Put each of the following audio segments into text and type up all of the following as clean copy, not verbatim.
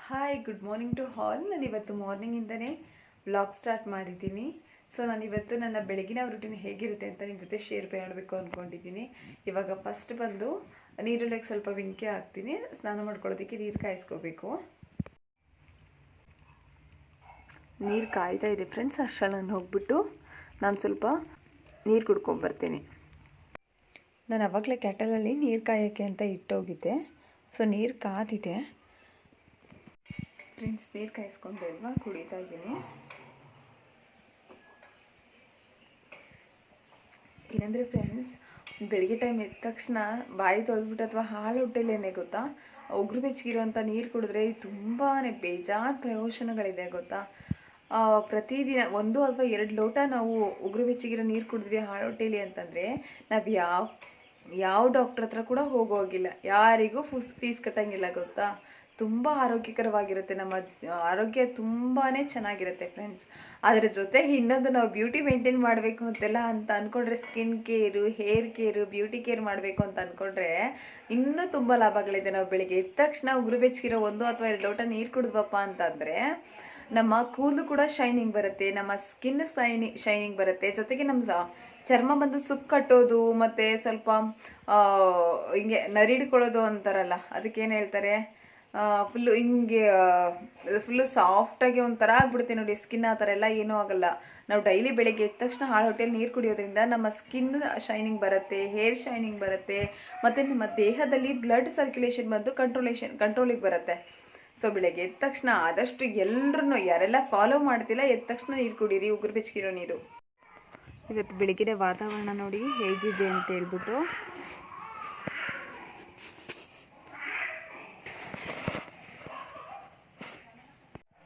Hi, good morning to all. ನಾನು ಇವತ್ತು ಮಾರ್ನಿಂಗಿಂದನೇ vlog start ಮಾಡಿದ್ದೀನಿ. ಸೊ ನಾನಿವತ್ತು ನನ್ನ ಬೆಳಗಿನ ರೂಟೀನ್ ಹೇಗಿರುತ್ತೆ ಅಂತ ನಿಮ್ಮ ಜೊತೆ ಶೇರ್ ಮಾಡಬೇಕು ಅಂದ್ಕೊಂಡಿದ್ದೀನಿ. ಇವಾಗ ಫಸ್ಟ್ ಬಂದು ನೀರೊಳಗೆ ಸ್ವಲ್ಪ ಬೆಂಕಿ ಹಾಕ್ತೀನಿ. ಸ್ನಾನ ಮಾಡ್ಕೊಳ್ಳೋದಕ್ಕೆ ನೀರು ಕಾಯಿಸ್ಕೋಬೇಕು. ನೀರು ಕಾಯ್ತಾ ಇದೆ ಫ್ರೆಂಡ್ಸ್. ಅಷ್ಟರಲ್ಲಿ ಹೋಗ್ಬಿಟ್ಟು ನಾನು ಸ್ವಲ್ಪ ನೀರು ಕುಡ್ಕೊಂಬರ್ತೀನಿ. ನಾನು ಆವಾಗಲೇ ಕ್ಯಾಟಲಲ್ಲಿ ನೀರು ಕಾಯೋಕ್ಕೆ ಅಂತ ಇಟ್ಟೋಗಿದ್ದೆ. ಸೊ ನೀರು ಕಾದಿದೆ ಫ್ರೆಂಡ್ಸ್. ನೀರು ಕಾಯಿಸ್ಕೊಂಡು ಅಲ್ವಾ ಕುಡಿತಾ ಇದ್ದೀನಿ. ಏನಂದರೆ ಫ್ರೆಂಡ್ಸ್, ಬೆಳಗ್ಗೆ ಟೈಮ್ ಎದ್ದ ತಕ್ಷಣ ಬಾಯಿ ತೊಳೆದ್ಬಿಟ್ಟು ಅಥವಾ ಹಾಲು ಹೊಟ್ಟೆಲೇನೆ ಗೊತ್ತಾ, ಉಗುರು ಬೆಚ್ಚಗಿರೋಂಥ ನೀರು ಕುಡಿದ್ರೆ ತುಂಬಾ ಬೇಜಾರು ಪ್ರಯೋಜನಗಳಿದೆ ಗೊತ್ತಾ. ಪ್ರತಿದಿನ 1 ಅಥವಾ 2 ಲೋಟ ನಾವು ಉಗುರು ಬೆಚ್ಚಗಿರೋ ನೀರು ಕುಡಿದ್ವಿ ಹಾಲು ಹೊಟ್ಟೆಲಿ ಅಂತಂದರೆ ನಾವು ಯಾವ ಡಾಕ್ಟ್ರ್ ಹತ್ರ ಕೂಡ ಹೋಗೋಗಿಲ್ಲ, ಯಾರಿಗೂ ಫೀಸ್ ಕಟ್ಟಂಗಿಲ್ಲ ಗೊತ್ತಾ. ತುಂಬ ಆರೋಗ್ಯಕರವಾಗಿರುತ್ತೆ, ನಮ್ಮ ಆರೋಗ್ಯ ತುಂಬಾ ಚೆನ್ನಾಗಿರುತ್ತೆ ಫ್ರೆಂಡ್ಸ್. ಅದರ ಜೊತೆಗೆ ಇನ್ನೊಂದು, ನಾವು ಬ್ಯೂಟಿ ಮೇಂಟೈನ್ ಮಾಡಬೇಕು ಅಂತೆಲ್ಲ ಅಂತ ಅಂದ್ಕೊಂಡ್ರೆ, skin care, hair care, beauty care ಮಾಡಬೇಕು ಅಂತ ಅಂದ್ಕೊಂಡ್ರೆ ಇನ್ನೂ ತುಂಬ ಲಾಭಗಳಿದೆ. ನಾವು ಬೆಳಿಗ್ಗೆ ಎದ್ದ ತಕ್ಷಣ ಉಗುರು ಬೆಚ್ಚಗಿರೋ 1 ಅಥವಾ 2 ಲೋಟ ನೀರು ಕುಡಿದ್ವಪ್ಪ ಅಂತಂದರೆ ನಮ್ಮ ಕೂದಲು ಕೂಡ ಶೈನಿಂಗ್ ಬರುತ್ತೆ, ನಮ್ಮ ಸ್ಕಿನ್ ಶೈನಿಂಗ್ ಬರುತ್ತೆ. ಜೊತೆಗೆ ನಮ್ಮ ಚರ್ಮ ಬಂದು ಸುಕ್ಕು ಕಟ್ಟೋದು ಮತ್ತು ಸ್ವಲ್ಪ ಹಿಂಗೆ ನರಿಡ್ಕೊಳ್ಳೋದು ಅಂತಾರಲ್ಲ, ಅದಕ್ಕೇನು ಹೇಳ್ತಾರೆ, ಫುಲ್ಲು ಹಿಂಗೆ ಫುಲ್ಲು ಸಾಫ್ಟಾಗಿ ಒಂಥರ ಆಗ್ಬಿಡುತ್ತೆ ನೋಡಿ ಸ್ಕಿನ್. ಆ ಥರ ಎಲ್ಲ ಏನೂ ಆಗಲ್ಲ. ನಾವು ಡೈಲಿ ಬೆಳಗ್ಗೆ ಎದ್ದ ತಕ್ಷಣ ಹಾಲು ಹೊಟ್ಟೆಲಿ ನೀರು ಕುಡಿಯೋದ್ರಿಂದ ನಮ್ಮ ಸ್ಕಿನ್ ಶೈನಿಂಗ್ ಬರುತ್ತೆ, ಹೇರ್ ಶೈನಿಂಗ್ ಬರುತ್ತೆ, ಮತ್ತು ನಮ್ಮ ದೇಹದಲ್ಲಿ ಬ್ಲಡ್ ಸರ್ಕ್ಯುಲೇಷನ್ ಬಂದು ಕಂಟ್ರೋಲಿಗೆ ಬರುತ್ತೆ. ಸೊ ಬೆಳಗ್ಗೆ ಎದ್ದ ತಕ್ಷಣ ಆದಷ್ಟು ಎಲ್ಲರೂ ಯಾರೆಲ್ಲ ಫಾಲೋ ಮಾಡ್ತಿಲ್ಲ, ಎದ್ದ ತಕ್ಷಣ ನೀರು ಕುಡೀರಿ, ಉಗುರು ಬೆಚ್ಚಗಿರೋ ನೀರು. ಇವತ್ತು ಬೆಳಗಿನ ವಾತಾವರಣ ನೋಡಿ ಹೇಗಿದೆ ಅಂತ ಹೇಳ್ಬಿಟ್ಟು.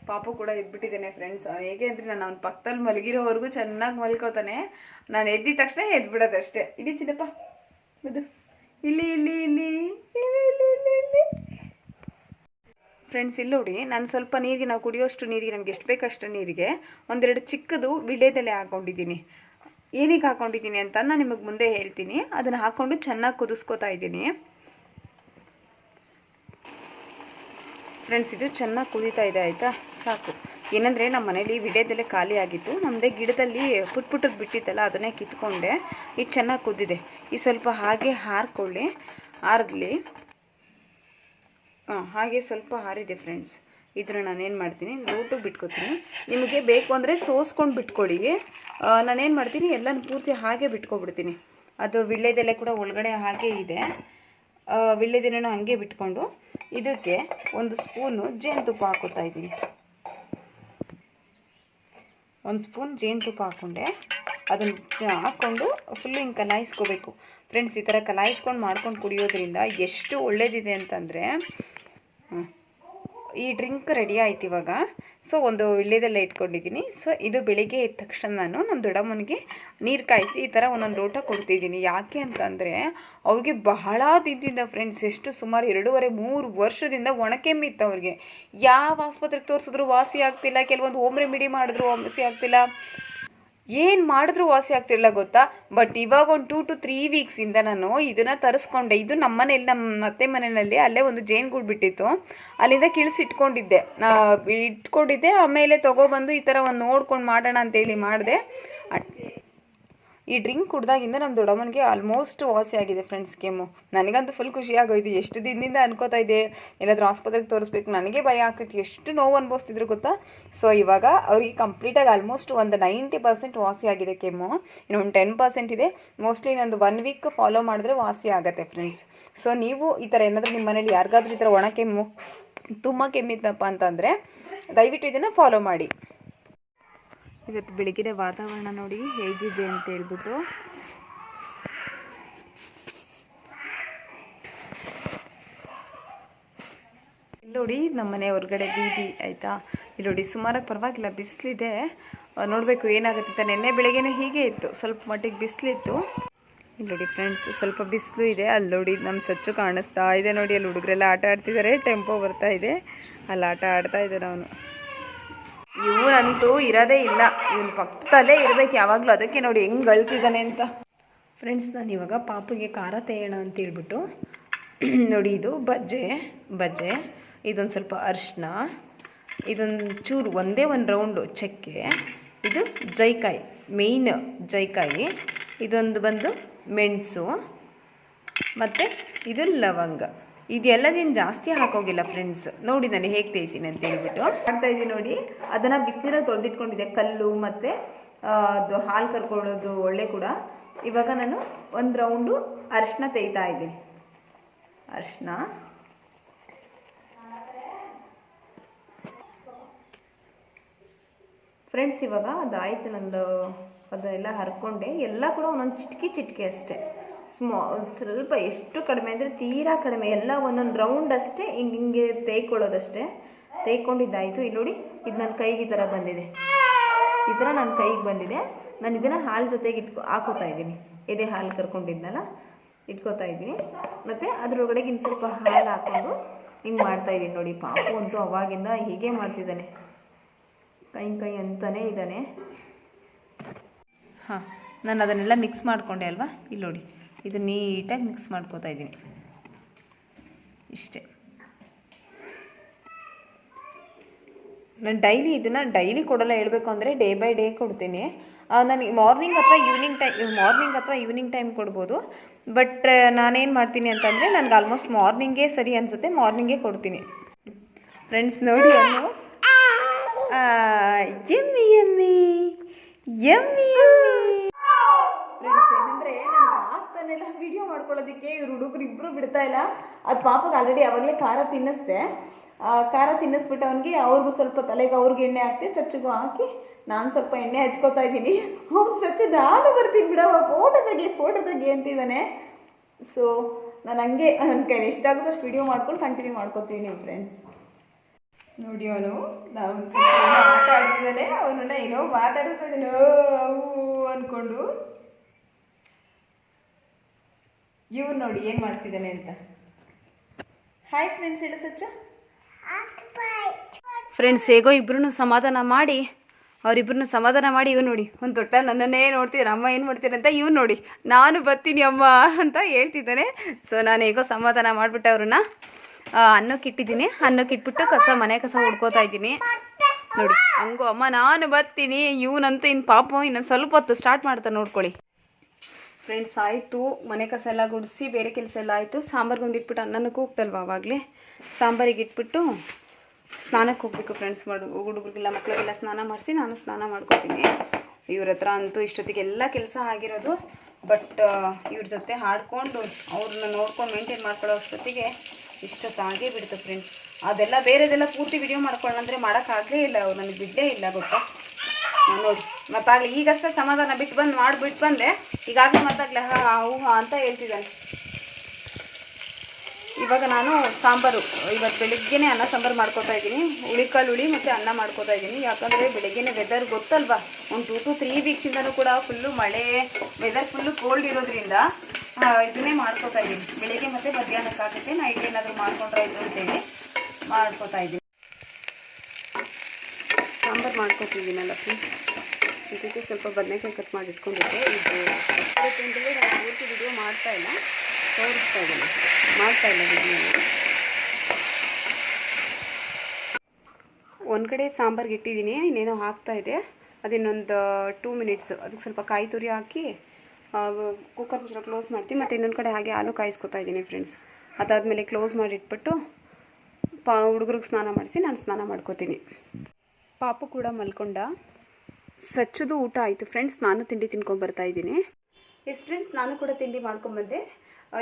ಪಾಪು ಕೂಡ ಎದ್ಬಿಟ್ಟಿದ್ದೇನೆ ಫ್ರೆಂಡ್ಸ್. ಹೇಗೆ ಅಂದರೆ ನಾನು ಅವ್ನ ಪಕ್ಕದಲ್ಲಿ ಮಲಗಿರೋವರೆಗೂ ಚೆನ್ನಾಗಿ ಮಲ್ಕೋತಾನೆ. ನಾನು ಎದ್ದಿದ ತಕ್ಷಣ ಎದ್ಬಿಡೋದಷ್ಟೇ. ಇಲ್ಲಿ ಚಿನ್ನಪ್ಪ ಇದು ಇಲ್ಲಿ ಇಲ್ಲಿ ಇಲ್ಲಿ ಇಲ್ಲಿ ಇಲ್ಲಿ ಇಲ್ಲಿ ಫ್ರೆಂಡ್ಸ್, ಇಲ್ಲಿ ನೋಡಿ, ನಾನು ಸ್ವಲ್ಪ ನೀರಿಗೆ, ನಾವು ಕುಡಿಯೋಷ್ಟು ನೀರಿಗೆ, ನಮ್ಗೆ ಎಷ್ಟು ಬೇಕಷ್ಟು ನೀರಿಗೆ 1-2 ಚಿಕ್ಕದು ವಿಳ್ಯದೆಲೆ ಹಾಕ್ಕೊಂಡಿದ್ದೀನಿ. ಏನಕ್ಕೆ ಹಾಕ್ಕೊಂಡಿದ್ದೀನಿ ಅಂತ ನಾನು ನಿಮಗೆ ಮುಂದೆ ಹೇಳ್ತೀನಿ. ಅದನ್ನು ಹಾಕ್ಕೊಂಡು ಚೆನ್ನಾಗಿ ಕುದಿಸ್ಕೋತಾ ಇದ್ದೀನಿ ಫ್ರೆಂಡ್ಸ್. ಇದು ಚೆನ್ನಾಗಿ ಕುದೀತಾ ಇದೆ, ಆಯಿತಾ, ಸಾಕು. ಏನಂದರೆ ನಮ್ಮ ಮನೇಲಿ ವಿಳ್ಯದೆಲೆ ಖಾಲಿ ಆಗಿತ್ತು, ನಮ್ಮದೇ ಗಿಡದಲ್ಲಿ ಪುಟ್ಟದ್ದು ಬಿಟ್ಟಿತ್ತಲ್ಲ, ಅದನ್ನೇ ಕಿತ್ಕೊಂಡೆ. ಇದು ಚೆನ್ನಾಗಿ ಕುದ್ದಿದೆ. ಈ ಸ್ವಲ್ಪ ಹಾಗೆ ಹಾರ್ಕೊಳ್ಳಿ, ಆರಲಿ. ಹಾಗೆ ಸ್ವಲ್ಪ ಹಾರಿದೆ ಫ್ರೆಂಡ್ಸ್. ಇದನ್ನು ನಾನೇನು ಮಾಡ್ತೀನಿ, ಲೋಟಕ್ಕೆ ಬಿಟ್ಕೊತೀನಿ. ನಿಮಗೆ ಬೇಕು ಅಂದರೆ ಸೋಸ್ಕೊಂಡು ಬಿಟ್ಕೊಳ್ಳಿ. ನಾನೇನು ಮಾಡ್ತೀನಿ, ಎಲ್ಲನೂ ಪೂರ್ತಿ ಹಾಗೆ ಬಿಟ್ಕೊಬಿಡ್ತೀನಿ. ಅದು ವಿಳ್ಯದೆಲೆ ಕೂಡ ಒಳಗಡೆ ಹಾಗೆ ಇದೆ. ವಿಳ್ಯದೆಲೆನೂ ಹಾಗೆ ಬಿಟ್ಕೊಂಡು ಇದಕ್ಕೆ 1 ಸ್ಪೂನು ಜೇನುತುಪ್ಪ ಹಾಕೋತಾ ಇದ್ದೀನಿ. 1 ಸ್ಪೂನ್ ಜೇನುತುಪ್ಪ ಹಾಕ್ಕೊಂಡೆ. ಅದನ್ನು ಹಾಕ್ಕೊಂಡು ಫುಲ್ಲು ಹಿಂಗೆ ಕಲಾಯಿಸ್ಕೋಬೇಕು ಫ್ರೆಂಡ್ಸ್. ಈ ಥರ ಕಲಾಯಿಸ್ಕೊಂಡು ಮಾಡ್ಕೊಂಡು ಕುಡಿಯೋದ್ರಿಂದ ಎಷ್ಟು ಒಳ್ಳೇದಿದೆ ಅಂತಂದರೆ, ಈ ಡ್ರಿಂಕ್ ರೆಡಿ ಆಯ್ತು ಇವಾಗ. ಸೊ ಒಂದು ವಿಳ್ಯದೆಲೆ ಇಟ್ಕೊಂಡಿದ್ದೀನಿ. ಸೊ ಇದು ಬೆಳಿಗ್ಗೆ ಎದ್ದ ತಕ್ಷಣ ನಾನು ನಮ್ಮ ದೊಡ್ಡಮ್ಮನಿಗೆ ನೀರು ಕಾಯಿಸಿ ಈ ಥರ 1 ಲೋಟ ಕೊಡ್ತಿದ್ದೀನಿ. ಯಾಕೆ ಅಂತಂದರೆ ಅವ್ರಿಗೆ ಬಹಳ ದಿನದಿಂದ ಫ್ರೆಂಡ್ಸ್, ಎಷ್ಟು ಸುಮಾರು 2.5-3 ವರ್ಷದಿಂದ ಒಣಕೆಮ್ಮಿತ್ತು ಅವ್ರಿಗೆ. ಯಾವ ಆಸ್ಪತ್ರೆಗೆ ತೋರಿಸಿದ್ರು ವಾಸಿ ಆಗ್ತಿಲ್ಲ, ಕೆಲವೊಂದು ಹೋಮ್ ರೆಮಿಡಿ ಮಾಡಿದ್ರು ವಾಸಿ ಆಗ್ತಿಲ್ಲ, ಏನು ಮಾಡಿದ್ರೂ ವಾಸಿ ಆಗ್ತಿರಲಿಲ್ಲ ಗೊತ್ತಾ. ಬಟ್ ಇವಾಗ ಒಂದು 2 to 3 ವೀಕ್ಸಿಂದ ನಾನು ಇದನ್ನು ತರಿಸ್ಕೊಂಡೆ. ಇದು ನಮ್ಮ ಮನೇಲಿ, ನಮ್ಮ ಅತ್ತೆ ಮನೆಯಲ್ಲಿ ಅಲ್ಲೇ ಒಂದು ಜೇನುಗೂಡು ಬಿಟ್ಟಿತ್ತು, ಅಲ್ಲಿಂದ ಇಟ್ಕೊಂಡಿದ್ದೆ. ಆಮೇಲೆ ತೊಗೊಬಂದು ಈ ಥರ ಒಂದು ನೋಡ್ಕೊಂಡು ಮಾಡೋಣ ಅಂತೇಳಿ ಮಾಡಿದೆ. ಈ ಡ್ರಿಂಕ್ ಕುಡ್ದಾಗಿಂದ ನಮ್ಮ ದೊಡ್ಡಮ್ಮನಿಗೆ ಆಲ್ಮೋಸ್ಟ್ ವಾಸಿ ಆಗಿದೆ ಫ್ರೆಂಡ್ಸ್ ಕೆಮ್ಮು. ನನಗಂತೂ ಫುಲ್ ಖುಷಿ ಆಗೋಯ್ತು. ಎಷ್ಟು ದಿನದಿಂದ ಅನ್ಕೋತಾ ಇದ್ದೆ ಎಲ್ಲಾದರೂ ಆಸ್ಪತ್ರೆಗೆ ತೋರಿಸ್ಬೇಕು, ನನಗೆ ಭಯ ಆಗ್ತಿತ್ತು, ಎಷ್ಟು ನೋವು ಅನುಭವಿಸ್ತಿದ್ರು ಗೊತ್ತಾ. ಸೊ ಇವಾಗ ಅವ್ರಿಗೆ ಕಂಪ್ಲೀಟಾಗಿ ಆಲ್ಮೋಸ್ಟ್ ಒಂದು 90% ವಾಸಿ ಆಗಿದೆ ಕೆಮ್ಮು. ಇನ್ನು ಒಂದು 10% ಇದೆ. ಮೋಸ್ಟ್ಲಿ ಇನ್ನೊಂದು 1 ವೀಕ್ ಫಾಲೋ ಮಾಡಿದ್ರೆ ವಾಸಿ ಆಗುತ್ತೆ ಫ್ರೆಂಡ್ಸ್. ಸೊ ನೀವು ಈ ಥರ ಏನಾದರೂ ನಿಮ್ಮ ಮನೇಲಿ ಯಾರಿಗಾದ್ರೂ ಈ ಥರ ಒಣ ಕೆಮ್ಮು, ತುಂಬ ಕೆಮ್ಮಿತ್ತಪ್ಪ ಅಂತಂದರೆ ದಯವಿಟ್ಟು ಇದನ್ನು ಫಾಲೋ ಮಾಡಿ. ಇವತ್ತು ಬೆಳಗಿನ ವಾತಾವರಣ ನೋಡಿ ಹೇಗಿದೆ ಅಂತ ಹೇಳ್ಬಿಟ್ಟು. ಇಲ್ಲಿ ನೋಡಿ, ನಮ್ಮ ಮನೆ ಹೊರಗಡೆ ಬೀದಿ, ಆಯಿತಾ. ಇಲ್ಲಿ ನೋಡಿ, ಸುಮಾರಾಗಿ ಪರವಾಗಿಲ್ಲ, ಬಿಸಿಲಿದೆ. ನೋಡಬೇಕು ಏನಾಗುತ್ತೆ ಅಂತ. ನಿನ್ನೆ ಬೆಳಗ್ಗೆನೇ ಹೀಗೆ ಇತ್ತು, ಸ್ವಲ್ಪ ಮಟ್ಟಿಗೆ ಬಿಸಿಲಿತ್ತು. ಇಲ್ಲಿ ನೋಡಿ ಫ್ರೆಂಡ್ಸ್, ಸ್ವಲ್ಪ ಬಿಸಿಲು ಇದೆ. ಅಲ್ಲಿ ನೋಡಿ ನಮ್ಮ ಸಚ್ಚು ಕಾಣಿಸ್ತಾ ಇದೆ ನೋಡಿ. ಅಲ್ಲಿ ಹುಡುಗರೆಲ್ಲ ಆಟ ಆಡ್ತಿದ್ದಾರೆ, ಟೆಂಪೋ ಬರ್ತಾ ಇದೆ, ಅಲ್ಲಿ ಆಟ ಆಡ್ತಾ ಇದ್ದಾರೆ ಅವನು. ಇವನಂತೂ ಇರೋದೇ ಇಲ್ಲ, ಇವನು ಪಕ್ಕದಲ್ಲೇ ಇರಬೇಕು ಯಾವಾಗಲೂ. ಅದಕ್ಕೆ ನೋಡಿ ಹೆಂಗೆ ಅಳ್ತಿದ್ದಾನೆ ಅಂತ. ಫ್ರೆಂಡ್ಸ್, ನಾನು ಇವಾಗ ಪಾಪುಗೆ ಖಾರ ತೆಯ್ಯೋಣ ಅಂತೇಳ್ಬಿಟ್ಟು ನೋಡಿ, ಇದು ಬಜ್ಜೆ ಇದೊಂದು ಸ್ವಲ್ಪ ಅರಿಶಿನ, ಇದೊಂದು ಚೂರು ಒಂದೇ ಒಂದು ರೌಂಡು ಚಕ್ಕೆ, ಇದು ಜೈಕಾಯಿ, ಮೇಯ್ನ್ ಜೈಕಾಯಿ, ಇದೊಂದು ಬಂದು ಮೆಣಸು, ಮತ್ತು ಇದು ಲವಂಗ. ಇದೆಲ್ಲದೇನು ಜಾಸ್ತಿ ಹಾಕೋಗಿಲ್ಲ ಫ್ರೆಂಡ್ಸ್. ನೋಡಿ ನಾನು ಹೇಗೆ ತೆಗಿತೀನಿ ಅಂತ ಹೇಳ್ಬಿಟ್ಟು ಮಾಡ್ತಾಯಿದ್ದೀನಿ ನೋಡಿ. ಅದನ್ನು ಬಿಸಿನೀರಲ್ಲಿ ತೊಳೆದಿಟ್ಕೊಂಡಿದ್ದೆ, ಕಲ್ಲು ಮತ್ತು ಅದು ಹಾಲು ಕರ್ಕೊಳ್ಳೋದು ಒಳ್ಳೆ ಕೂಡ. ಇವಾಗ ನಾನು ಒಂದು ರೌಂಡು ಅರಿಶಿನ ತೆಗಿತಾ ಇದ್ದೀನಿ. ಅರಿಶಿನ, ಫ್ರೆಂಡ್ಸ್ ಇವಾಗ ಅದಾಯಿತು ನಂದು. ಅದೆಲ್ಲ ಹರ್ಕೊಂಡೆ, ಎಲ್ಲ ಕೂಡ ಒಂದೊಂದು ಚಿಟಿಕೆ ಅಷ್ಟೇ, ಸ್ವಲ್ಪ ಎಷ್ಟು ಕಡಿಮೆ ಅಂದರೆ ತೀರಾ ಕಡಿಮೆ, ಎಲ್ಲ ಒಂದೊಂದು ರೌಂಡ್ ಅಷ್ಟೇ ಹಿಂಗೆ ತೆಯ್ಕೊಳ್ಳೋದಷ್ಟೇ. ತೆಯ್ಕೊಂಡಿದ್ದಾಯಿತು. ಇಲ್ಲಿ ನೋಡಿ, ಇದು ನನ್ನ ಕೈಗೆ ಈ ಥರ ಬಂದಿದೆ, ಈ ಥರ ನನ್ನ ಕೈಗೆ ಬಂದಿದೆ. ನಾನು ಇದನ್ನು ಹಾಲು ಜೊತೆಗೆ ಹಾಕೋತಾ ಇದ್ದೀನಿ. ಎದೆ ಹಾಲು ಕರ್ಕೊಂಡಿದ್ನಲ್ಲ ಇಟ್ಕೋತಾ ಇದ್ದೀನಿ. ಮತ್ತು ಅದರೊಳಗಡೆಗೆ ಇನ್ನು ಸ್ವಲ್ಪ ಹಾಲು ಹಾಕ್ಕೊಂಡು ಹಿಂಗೆ ಮಾಡ್ತಾಯಿದ್ದೀನಿ ನೋಡಿ. ಪಾಪು ಅಂತೂ ಅವಾಗಿಂದ ಹೀಗೆ ಮಾಡ್ತಿದ್ದಾನೆ, ಕೈ ಅಂತಲೇ ಇದ್ದಾನೆ. ಹಾಂ, ನಾನು ಅದನ್ನೆಲ್ಲ ಮಿಕ್ಸ್ ಮಾಡಿಕೊಂಡೆ ಅಲ್ವಾ. ಇಲ್ಲಿ ನೋಡಿ, ಇದು ನೀಟಾಗಿ ಮಿಕ್ಸ್ ಮಾಡ್ಕೋತಾ ಇದ್ದೀನಿ ಇಷ್ಟೇ. ನಾನು ಡೈಲಿ ಕೊಡಲ್ಲ, ಹೇಳಬೇಕು ಅಂದರೆ ಡೇ ಬೈ ಡೇ ಕೊಡ್ತೀನಿ. ನನಗೆ ಮಾರ್ನಿಂಗ್ ಅಥವಾ ಈವ್ನಿಂಗ್ ಟೈಮ್ ಕೊಡ್ಬೋದು. ಬಟ್ ನಾನೇನು ಮಾಡ್ತೀನಿ ಅಂತಂದರೆ ನನಗೆ ಆಲ್ಮೋಸ್ಟ್ ಮಾರ್ನಿಂಗೇ ಸರಿ ಅನಿಸುತ್ತೆ, ಮಾರ್ನಿಂಗೇ ಕೊಡ್ತೀನಿ ಫ್ರೆಂಡ್ಸ್. ನೋಡಿ ಅವನು yummy yummy yummy yummy friends. ಏನಂದರೆ ನಾನು ಆಗ್ತಾನೆಲ್ಲ ವೀಡಿಯೋ ಮಾಡ್ಕೊಳ್ಳೋದಕ್ಕೆ ಇವ್ರು ಹುಡುಗರು ಇಬ್ಬರು ಬಿಡ್ತಾ ಇಲ್ಲ. ಅದು ಪಾಪಗೆ ಆಲ್ರೆಡಿ ಆವಾಗಲೇ ಖಾರ ತಿನ್ನಿಸ್ದೆ. ಖಾರ ತಿನ್ನಿಸ್ಬಿಟ್ಟು ಅವನಿಗೆ, ಅವ್ರಿಗೂ ಸ್ವಲ್ಪ ತಲೆಗೆ ಅವ್ರಿಗೆ ಎಣ್ಣೆ ಹಾಕ್ತಿ, ಸಚ್ಚಿಗೂ ಹಾಕಿ ನಾನು ಸ್ವಲ್ಪ ಎಣ್ಣೆ ಹಚ್ಕೋತಾ ಇದ್ದೀನಿ. ಅವ್ನು ಸಚ್ಚು ನಾನು ಬರ್ತೀನಿ ಬಿಡವ, ಫೋಟೋ ತೆಗಿ ಅಂತಿದ್ದಾನೆ. ಸೊ ನಾನು ಹಂಗೆ ನನ್ನ ಕೈಲಿ ಎಷ್ಟಾಗುತ್ತೋ ಅಷ್ಟು ವೀಡಿಯೋ ಮಾಡ್ಕೊಂಡು ಕಂಟಿನ್ಯೂ ಮಾಡ್ಕೊತೀನಿ ಫ್ರೆಂಡ್ಸ್. ನೋಡಿ ಅವನು ಆಟ ಆಡ್ತಿದ್ದಾನೆ, ಅವನನ್ನ ಏನೋ ಮಾತಾಡಿಸ್ತಾ ಇದ್ದಾನೆ ಅವು ಅಂದ್ಕೊಂಡು. ಇವ್ನು ನೋಡಿ ಏನು ಮಾಡ್ತಿದ್ದಾನೆ ಅಂತ. ಹಾಯ್ ಫ್ರೆಂಡ್ಸ್, ಹೇಳು ಸಚ್ಚ. ಫ್ರೆಂಡ್ಸ್, ಹೇಗೋ ಇಬ್ಬರನ್ನು ಸಮಾಧಾನ ಮಾಡಿ ಇವ್ ನೋಡಿ ಒಂದು ದೊಡ್ಡ ನನ್ನನ್ನೇ ನೋಡ್ತೀನಿ, ಅಮ್ಮ ಏನು ಮಾಡ್ತೀನಿ ಅಂತ. ಇವ್ನು ನೋಡಿ ನಾನು ಬರ್ತೀನಿ ಅಮ್ಮ ಅಂತ ಹೇಳ್ತಿದ್ದಾನೆ. ಸೊ ನಾನು ಹೇಗೋ ಸಮಾಧಾನ ಮಾಡಿಬಿಟ್ಟೆ ಅವ್ರನ್ನ. ಅನ್ನಕ್ಕೆ ಇಟ್ಟಿದ್ದೀನಿ, ಅನ್ನಕ್ಕೆ ಇಟ್ಬಿಟ್ಟು ಮನೆ ಕಸ ಹುಡ್ಕೋತಾ ಇದ್ದೀನಿ ನೋಡಿ. ಹಂಗೋ ಅಮ್ಮ ನಾನು ಬರ್ತೀನಿ. ಇವನಂತೂ ಇನ್ನು ಪಾಪ ಇನ್ನೊಂದು ಸ್ವಲ್ಪ ಹೊತ್ತು ಸ್ಟಾರ್ಟ್ ಮಾಡ್ತಾನೆ ನೋಡ್ಕೊಳ್ಳಿ ಫ್ರೆಂಡ್ಸ್. ಆಯಿತು, ಮನೆ ಕಸ ಎಲ್ಲ ಗುಡಿಸಿ ಬೇರೆ ಕೆಲಸ ಎಲ್ಲ ಆಯಿತು. ಸಾಂಬಾರ್ಗೆ ಒಂದು ಇಟ್ಬಿಟ್ಟು ಅನ್ನಕ್ಕೆ ಹೋಗ್ತಲ್ವ, ಆವಾಗಲೇ ಸಾಂಬಾರಿಗೆ ಇಟ್ಬಿಟ್ಟು ಸ್ನಾನಕ್ಕೆ ಹೋಗಬೇಕು ಫ್ರೆಂಡ್ಸ್. ಹುಡುಗರಿಗೆಲ್ಲ ಮಕ್ಕಳಿಗೆಲ್ಲ ಸ್ನಾನ ಮಾಡಿಸಿ ನಾನು ಸ್ನಾನ ಮಾಡ್ಕೊತೀನಿ. ಇವ್ರ ಹತ್ರ ಅಂತೂ ಇಷ್ಟೊತ್ತಿಗೆ ಎಲ್ಲ ಕೆಲಸ ಆಗಿರೋದು. ಬಟ್ ಇವ್ರ ಜೊತೆ ಹಾಡ್ಕೊಂಡು ಅವ್ರನ್ನ ನೋಡ್ಕೊಂಡು ಮೇಂಟೈನ್ ಮಾಡ್ಕೊಳ್ಳೋ ಅಷ್ಟೊತ್ತಿಗೆ ಇಷ್ಟೊತ್ತಾಗೇ ಬಿಡ್ತು ಫ್ರೆಂಡ್ಸ್. ಅದೆಲ್ಲ ಬೇರೆದೆಲ್ಲ ಪೂರ್ತಿ ವಿಡಿಯೋ ಮಾಡ್ಕೊಳ್ಳೋಂದ್ರೆ ಮಾಡೋಕ್ಕಾಗಲೇ ಇಲ್ಲ, ಅವ್ರು ನನಗೆ ಬಿಡಲೇ ಇಲ್ಲ ಗೊತ್ತಾ. ನೋಡಿ ಮತ್ತಾಗಲೇ ಈಗಷ್ಟೇ ಸಮಾಧಾನ ಮಾಡಿಬಿಟ್ಟು ಬಂದೆ. ಈಗಾಗಲೇ ಮತ್ತಾಗಲೇ ಹಾ ಅಂತ ಹೇಳ್ತಿದ್ದಾನೆ. ಇವಾಗ ನಾನು ಸಾಂಬಾರು ಇವತ್ತು ಬೆಳಿಗ್ಗೆನೇ ಅನ್ನ ಸಾಂಬಾರು ಮಾಡ್ಕೋತಾ ಇದ್ದೀನಿ. ಹುಳಿ ಮತ್ತು ಅನ್ನ ಮಾಡ್ಕೋತಾ ಇದ್ದೀನಿ. ಯಾಕಂದರೆ ಬೆಳಿಗ್ಗೆನೇ ವೆದರ್ ಗೊತ್ತಲ್ವಾ, ಒಂದು 2 to 3 ವೀಕ್ಸಿಂದನೂ ಕೂಡ ಫುಲ್ಲು ಮಳೆ, ವೆದರ್ ಫುಲ್ಲು ಕೋಲ್ಡ್ ಇರೋದ್ರಿಂದ ಇದನ್ನೇ ಮಾಡ್ಕೋತಾ ಇದ್ದೀನಿ. ಬೆಳಿಗ್ಗೆ ಮತ್ತು ಮಧ್ಯಾಹ್ನಕ್ಕಾಗುತ್ತೆ ನೈಟ್ ಏನಾದರೂ ಮಾಡ್ಕೊಂಡ್ರೆ ಇದು ಅಂತೇಳಿ ಮಾಡ್ಕೋತಾ ಇದ್ದೀನಿ. ಸಾಂಬಾರು ಮಾಡ್ಕೊತಿದ್ದೀನಲ್ಲ ಫ್ರೆಂಡ್ಸ್, ಇದಕ್ಕೆ ಸ್ವಲ್ಪ ಬದನೆಕಾಯಿ ಕಟ್ ಮಾಡಿ ಇಟ್ಕೊಂಡಿದ್ದೆ. ಇದು ಅಂತೇಳಿ ನಾನು ಪೂರ್ತಿ ವಿಡಿಯೋ ಮಾಡ್ತಾಯಿಲ್ಲ, ತೋರಿಸ್ತಾ ಇದ್ದೀನಿ, ಮಾಡ್ತಾಯಿಲ್ಲ ವಿಡಿಯೋನ. ಒಂದು ಕಡೆ ಸಾಂಬಾರ್ಗೆ ಇಟ್ಟಿದ್ದೀನಿ, ಇನ್ನೇನೋ ಹಾಕ್ತಾಯಿದೆ. ಅದಿನ್ನೊಂದು 2 ಮಿನಿಟ್ಸ್ ಅದಕ್ಕೆ ಸ್ವಲ್ಪ ಕಾಯಿ ತುರಿ ಹಾಕಿ ಕುಕ್ಕರ್ ಮುಚ್ಚಳ ಕ್ಲೋಸ್ ಮಾಡ್ತೀನಿ. ಮತ್ತು ಇನ್ನೊಂದು ಕಡೆ ಹಾಗೆ ಹಾಲು ಕಾಯಿಸ್ಕೊತಾ ಇದ್ದೀನಿ ಫ್ರೆಂಡ್ಸ್. ಅದಾದಮೇಲೆ ಕ್ಲೋಸ್ ಮಾಡಿಟ್ಬಿಟ್ಟು ಹುಡುಗರಿಗೆ ಸ್ನಾನ ಮಾಡಿಸಿ ನಾನು ಸ್ನಾನ ಮಾಡ್ಕೋತೀನಿ. ಪಾಪು ಕೂಡ ಮಲ್ಕೊಂಡ. ಸಚ್ಚದು ಊಟ ಆಯಿತು ಫ್ರೆಂಡ್ಸ್. ನಾನು ತಿಂಡಿ ತಿನ್ಕೊಂಡ್ಬರ್ತಾ ಇದ್ದೀನಿ. ಎಸ್ ಫ್ರೆಂಡ್ಸ್, ನಾನು ಕೂಡ ತಿಂಡಿ ಮಾಡ್ಕೊಂಬಂದೆ.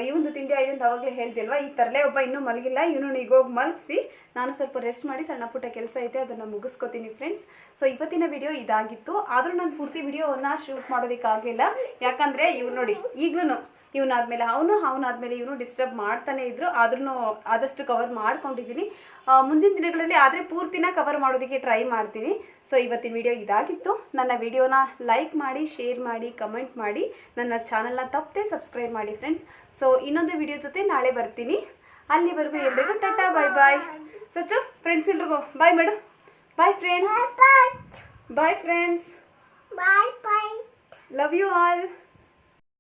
ಇವೊಂದು ತಿಂಡಿ ಆಯ್ತು ಅಂತ ಅವಾಗಲೇ ಹೇಳ್ತಿಲ್ವಾ. ಈ ತರಲೆ ಒಬ್ಬ ಇನ್ನೂ ಮಲಗಿಲ್ಲ, ಇವನು ಈಗ ಹೋಗಿ ಮಲಗಿಸಿ ನಾನು ಸ್ವಲ್ಪ ರೆಸ್ಟ್ ಮಾಡಿ ಸಣ್ಣ ಪುಟ್ಟ ಕೆಲಸ ಐತೆ ಅದನ್ನು ಮುಗಿಸ್ಕೊತೀನಿ ಫ್ರೆಂಡ್ಸ್. ಸೊ ಇವತ್ತಿನ ವಿಡಿಯೋ ಇದಾಗಿತ್ತು. ಆದರೂ ನಾನು ಪೂರ್ತಿ ವಿಡಿಯೋವನ್ನು ಶೂಟ್ ಮಾಡೋದಕ್ಕಾಗಲಿಲ್ಲ. ಯಾಕಂದರೆ ಇವ್ರು ನೋಡಿ ಈಗಲೂ ಇವನಾದ್ಮೇಲೆ ಅವನಾದ್ಮೇಲೆ ಇವನು ಡಿಸ್ಟರ್ಬ್ ಮಾಡ್ತಾನೆ ಇದ್ರು. ಆದ್ರೂ ಆದಷ್ಟು ಕವರ್ ಮಾಡ್ಕೊಂಡಿದ್ದೀನಿ. ಮುಂದಿನ ದಿನಗಳಲ್ಲಿ ಆದರೆ ಪೂರ್ತಿನ ಕವರ್ ಮಾಡೋದಕ್ಕೆ ಟ್ರೈ ಮಾಡ್ತೀನಿ. ಸೊ ಇವತ್ತಿನ ವಿಡಿಯೋ ಇದಾಗಿತ್ತು. ನನ್ನ ವಿಡಿಯೋನ ಲೈಕ್ ಮಾಡಿ, ಶೇರ್ ಮಾಡಿ, ಕಮೆಂಟ್ ಮಾಡಿ, ನನ್ನ ಚಾನಲ್ನ ತಪ್ಪದೆ ಸಬ್ಸ್ಕ್ರೈಬ್ ಮಾಡಿ ಫ್ರೆಂಡ್ಸ್. ಸೊ ಇನ್ನೊಂದು ವಿಡಿಯೋ ಜೊತೆ ನಾಳೆ ಬರ್ತೀನಿ. ಅಲ್ಲಿವರೆಗೂ ಎಲ್ರಿಗೂ ಟಾಟಾ, ಬಾಯ್ ಬಾಯ್. ಸಚ್ಚು ಫ್ರೆಂಡ್ಸ್ ಎಲ್ರಿಗೂ bye madam. Bye friends. Bye friends. Bye bye. Love you all.